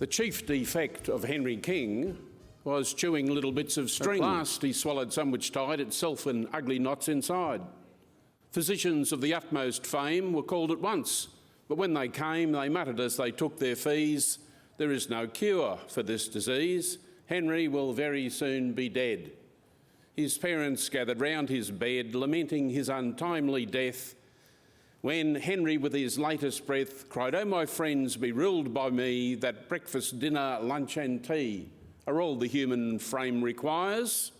The chief defect of Henry King was chewing little bits of string. At last he swallowed some which tied itself in ugly knots inside. Physicians of the utmost fame were called at once, but when they came, they muttered as they took their fees, "There is no cure for this disease. Henry will very soon be dead." His parents gathered round his bed, lamenting his untimely death, when Henry, with his latest breath, cried, "Oh, my friends, be ruled by me that breakfast, dinner, lunch and tea are all the human frame requires."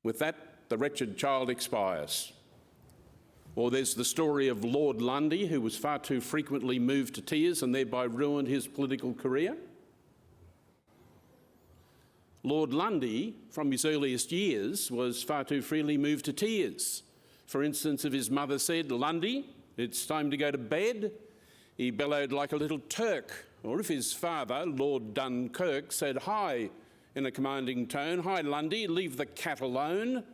With that, the wretched child expires. Or there's the story of Lord Lundy, who was far too frequently moved to tears and thereby ruined his political career. Lord Lundy, from his earliest years, was far too freely moved to tears. For instance, if his mother said, "Lundy, it's time to go to bed," he bellowed like a little Turk. Or if his father, Lord Dunkirk, said, "Hi," in a commanding tone, "Hi, Lundy, leave the cat alone,"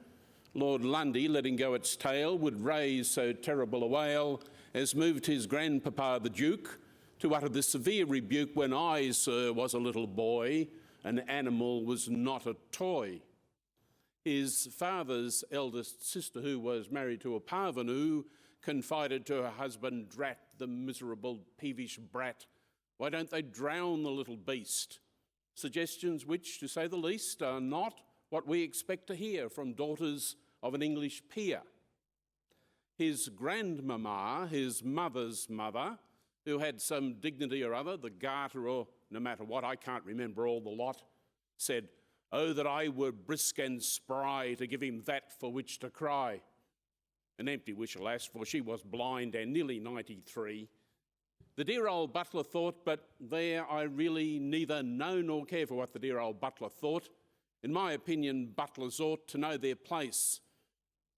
Lord Lundy, letting go its tail, would raise so terrible a wail as moved his grandpapa the Duke to utter this severe rebuke, "When I, sir, was a little boy, an animal was not a toy." His father's eldest sister, who was married to a parvenu, confided to her husband, "Drat the miserable peevish brat, why don't they drown the little beast?" Suggestions which, to say the least, are not what we expect to hear from daughters of an English peer. His grandmamma, his mother's mother, who had some dignity or other, the garter or no matter what, I can't remember all the lot, said, "Oh, that I were brisk and spry to give him that for which to cry." An empty wish, alas, for she was blind and nearly 93. The dear old butler thought, but there I really neither know nor care for what the dear old butler thought. In my opinion, butlers ought to know their place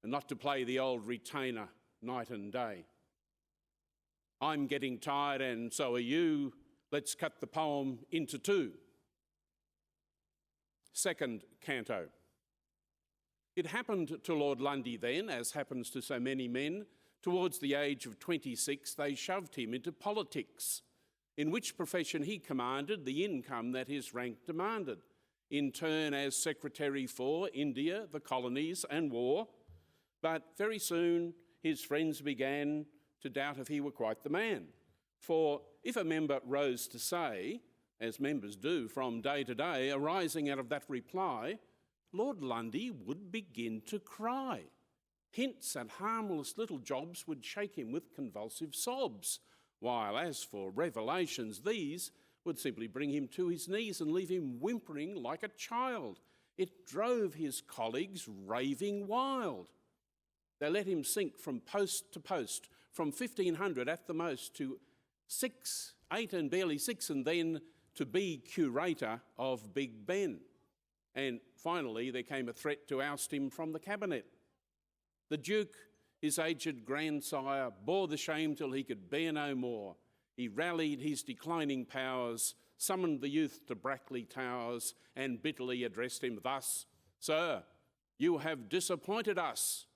and not to play the old retainer night and day. I'm getting tired and so are you. Let's cut the poem into two. Second canto. It happened to Lord Lundy then, as happens to so many men, towards the age of 26, they shoved him into politics, in which profession he commanded the income that his rank demanded, in turn as Secretary for India, the colonies and war. But very soon his friends began to doubt if he were quite the man. For if a member rose to say, as members do from day to day, arising out of that reply, Lord Lundy would begin to cry. Hints at harmless little jobs would shake him with convulsive sobs, while as for revelations, these would simply bring him to his knees and leave him whimpering like a child. It drove his colleagues raving wild. They let him sink from post to post, from 1,500 at the most to 6, 8 and barely 6, and then to be curator of Big Ben. And finally there came a threat to oust him from the cabinet. The Duke, his aged grandsire, bore the shame till he could bear no more. He rallied his declining powers, summoned the youth to Brackley Towers, and bitterly addressed him thus: "Sir, you have disappointed us.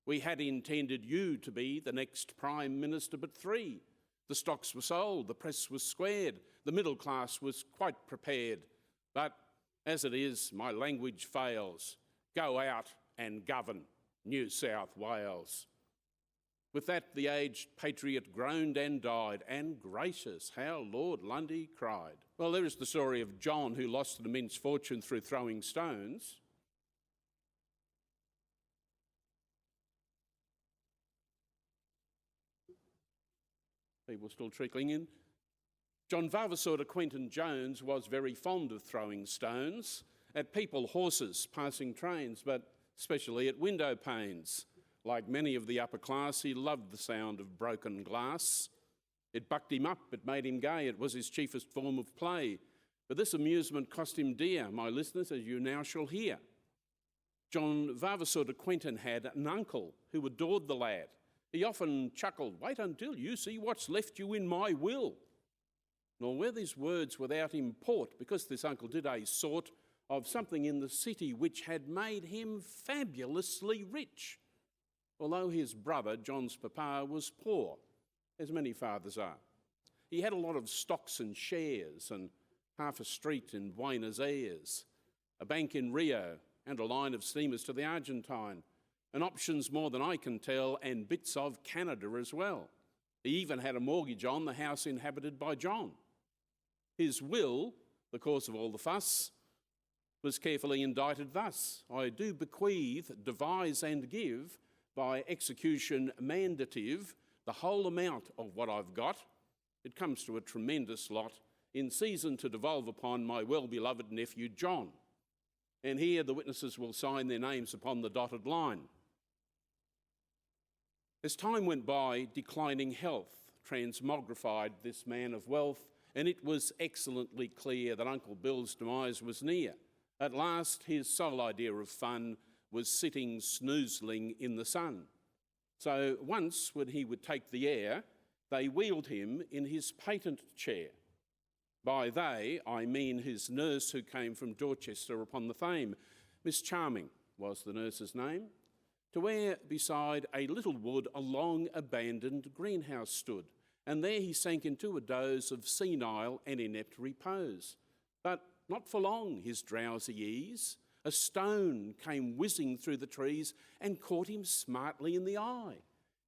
We had intended you to be the next Prime Minister but three. The stocks were sold, the press was squared, the middle class was quite prepared. But as it is, my language fails. Go out and govern New South Wales." With that, the aged patriot groaned and died, and gracious, how Lord Lundy cried. Well, there is the story of John, who lost an immense fortune through throwing stones. People still trickling in. John Vavasor de Quentin Jones was very fond of throwing stones at people, horses, passing trains, but especially at window panes. Like many of the upper class, he loved the sound of broken glass. It bucked him up, it made him gay, it was his chiefest form of play. But this amusement cost him dear, my listeners, as you now shall hear. John Vavasor de Quentin had an uncle who adored the lad. He often chuckled, "Wait until you see what's left you in my will." Nor were these words without import, because this uncle did a sort of something in the city which had made him fabulously rich, although his brother, John's papa, was poor, as many fathers are. He had a lot of stocks and shares and half a street in Buenos Aires, a bank in Rio, and a line of steamers to the Argentine, and options more than I can tell, and bits of Canada as well. He even had a mortgage on the house inhabited by John. His will, the cause of all the fuss, was carefully indited thus: I do bequeath, devise and give, by execution mandative, the whole amount of what I've got. It comes to a tremendous lot, in season to devolve upon my well-beloved nephew John. And here the witnesses will sign their names upon the dotted line. As time went by, declining health transmogrified this man of wealth, and it was excellently clear that Uncle Bill's demise was near. At last, his sole idea of fun was sitting snoozling in the sun. So once, when he would take the air, they wheeled him in his patent chair. By they, I mean his nurse who came from Dorchester upon the Thame. Miss Charming was the nurse's name, to where beside a little wood a long abandoned greenhouse stood, and there he sank into a doze of senile and inept repose. But not for long his drowsy ease. A stone came whizzing through the trees and caught him smartly in the eye.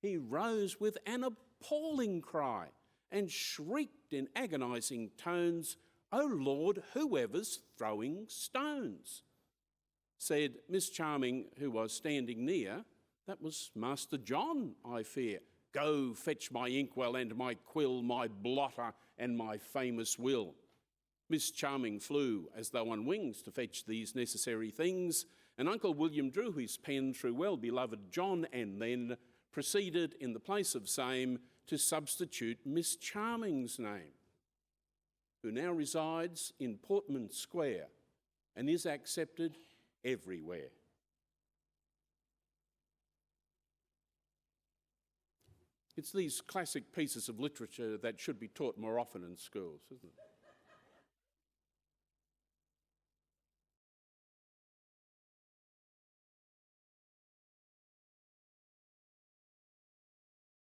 He rose with an appalling cry and shrieked in agonising tones, "O Lord, whoever's throwing stones?" Said Miss Charming, who was standing near, "That was Master John, I fear. Go fetch my inkwell and my quill, my blotter and my famous will." Miss Charming flew as though on wings to fetch these necessary things, and Uncle William drew his pen through well-beloved John, and then proceeded in the place of same to substitute Miss Charming's name, who now resides in Portman Square and is accepted everywhere. It's these classic pieces of literature that should be taught more often in schools, isn't it?